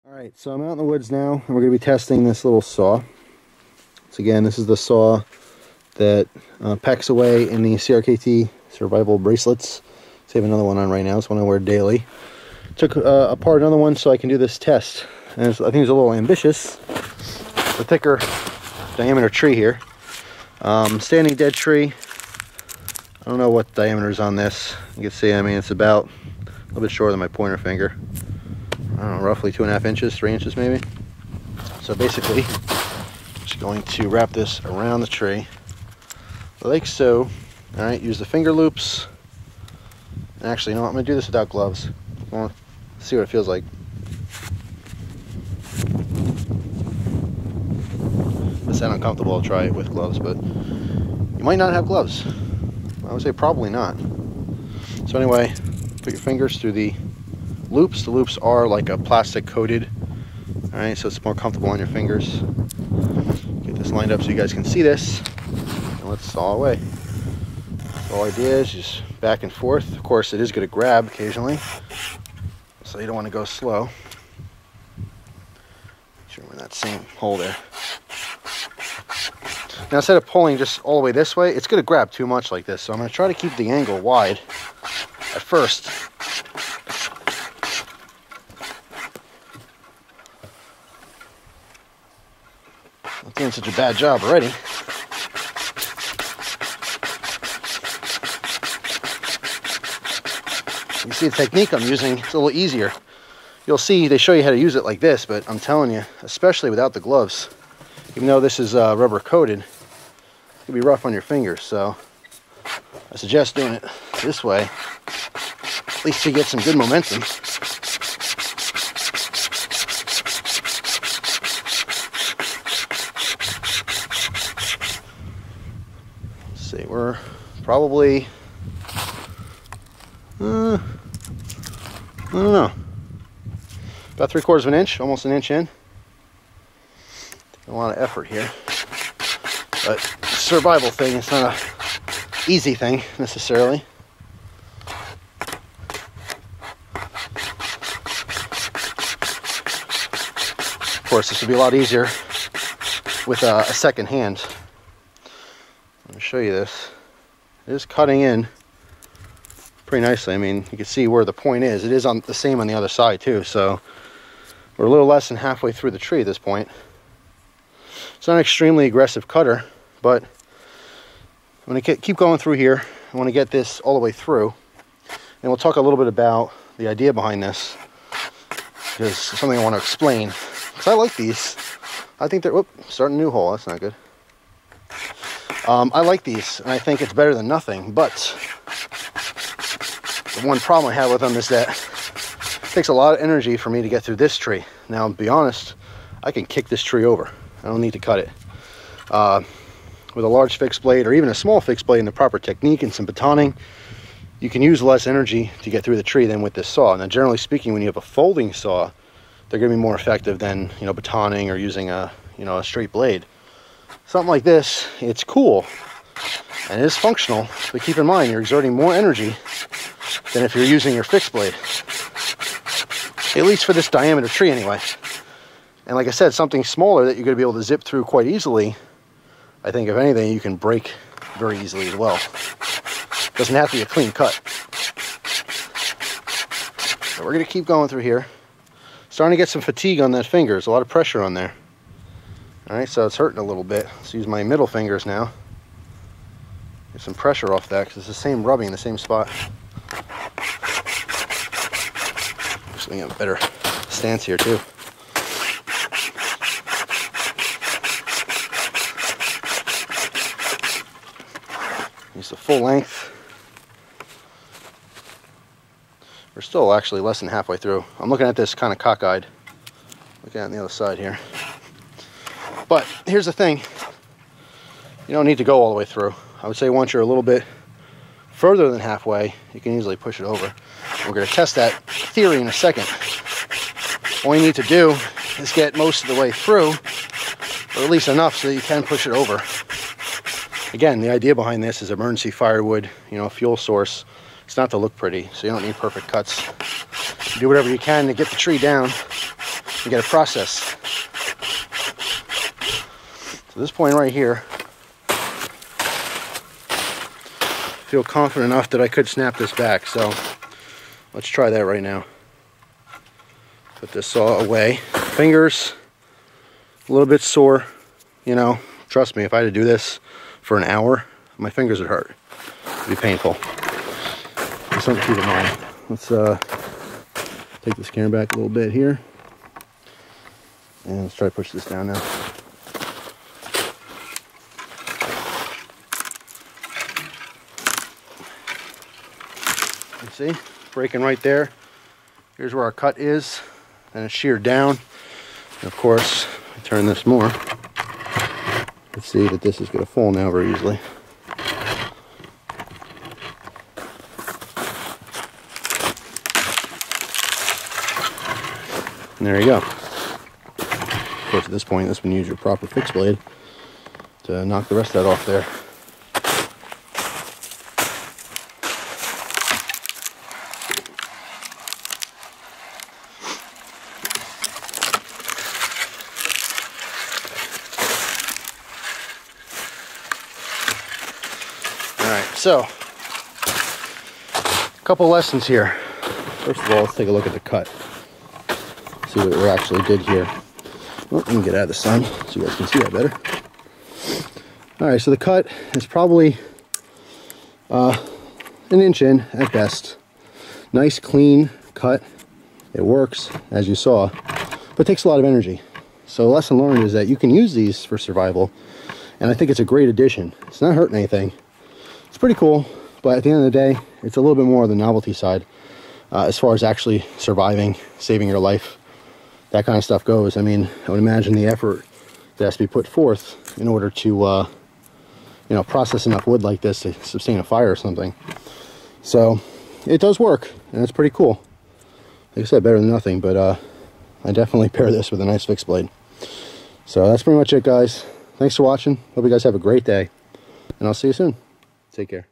Alright, so I'm out in the woods now, and we're going to be testing this little saw. So again, this is the saw that packs away in the CRKT survival bracelets. So I have another one on right now. It's one I wear daily. Took apart another one so I can do this test. And I think it's a little ambitious. It's a thicker diameter tree here. Standing dead tree. I don't know what diameter is on this. You can see, I mean, it's about a little bit shorter than my pointer finger. I don't know, roughly 2.5 inches, 3 inches maybe. So basically, just going to wrap this around the tree, like so. All right, use the finger loops. Actually, you know what? I'm gonna do this without gloves. I want to see what it feels like. If it's that uncomfortable, I'll try it with gloves, but you might not have gloves. I would say probably not. So anyway, put your fingers through the loops. The loops are like a plastic coated. All right, so it's more comfortable on your fingers. Get this lined up so you guys can see this. And let's saw away. So all idea is just back and forth. Of course, it is going to grab occasionally, so you don't want to go slow. Make sure we're in that same hole there. Now, instead of pulling just all the way this way, it's going to grab too much like this. So I'm going to try to keep the angle wide at first. Not doing such a bad job already. You see the technique I'm using, it's a little easier. You'll see they show you how to use it like this, but I'm telling you, especially without the gloves, even though this is rubber coated, it can be rough on your fingers. So I suggest doing it this way, at least to get some good momentum. See, we're probably, I don't know, about 3/4 of an inch, almost an inch in. A lot of effort here, but it's a survival thing. It's not an easy thing necessarily. Of course, this would be a lot easier with a second hand. Let me show you this. It is cutting in pretty nicely. I mean, you can see where the point is. It is on the same on the other side too, so we're a little less than halfway through the tree at this point. It's not an extremely aggressive cutter, but I'm going to keep going through here. I want to get this all the way through, and we'll talk a little bit about the idea behind this, because it's something I want to explain. Because I like these. I think they're, whoop, starting a new hole. That's not good. I like these, and I think it's better than nothing, but the one problem I have with them is that it takes a lot of energy for me to get through this tree. Now, to be honest, I can kick this tree over. I don't need to cut it. With a large fixed blade, or even a small fixed blade, and the proper technique and some batoning, you can use less energy to get through the tree than with this saw. Now, generally speaking, when you have a folding saw, they're going to be more effective than, you know, batoning or using a, you know, a straight blade. Something like this, it's cool and it is functional, but keep in mind you're exerting more energy than if you're using your fixed blade, at least for this diameter tree anyway. And like I said, something smaller that you're going to be able to zip through quite easily. I think if anything, you can break very easily as well. Doesn't have to be a clean cut. So we're going to keep going through here. Starting to get some fatigue on that finger. There's a lot of pressure on there. All right, so it's hurting a little bit. Let's use my middle fingers now. Get some pressure off that, because it's the same rubbing in the same spot. Just getting a better stance here too. Use the full length. We're still actually less than halfway through. I'm looking at this kind of cockeyed. Looking at the other side here. But here's the thing, you don't need to go all the way through. I would say once you're a little bit further than halfway, you can easily push it over. We're going to test that theory in a second. All you need to do is get most of the way through, or at least enough so that you can push it over. Again, the idea behind this is emergency firewood, you know, fuel source. It's not to look pretty, so you don't need perfect cuts. Do whatever you can to get the tree down you got to process. So this point right here, I feel confident enough that I could snap this back. So let's try that right now. Put this saw away. Fingers a little bit sore, you know. Trust me, if I had to do this for an hour, my fingers would hurt. It'd be painful. Just something to keep in mind. Let's take this camera back a little bit here. And let's try to push this down now. You see, breaking right there. Here's where our cut is. And it's sheared down. And of course, I turn this more. Let's see that this is going to fall now very easily. And there you go. Of course, at this point, this one use your proper fixed blade to knock the rest of that off there. So, a couple lessons here. First of all, let's take a look at the cut. See what we actually did here. Well, let me get out of the sun so you guys can see that better. Alright, so the cut is probably an inch in at best. Nice, clean cut. It works, as you saw, but it takes a lot of energy. So the lesson learned is that you can use these for survival, and I think it's a great addition. It's not hurting anything. It's pretty cool, but at the end of the day, it's a little bit more on the novelty side as far as actually surviving, saving your life, that kind of stuff goes. I mean, I would imagine the effort that has to be put forth in order to, you know, process enough wood like this to sustain a fire or something. So it does work, and it's pretty cool. Like I said, better than nothing, but I definitely pair this with a nice fixed blade. So that's pretty much it, guys. Thanks for watching. Hope you guys have a great day, and I'll see you soon. Take care.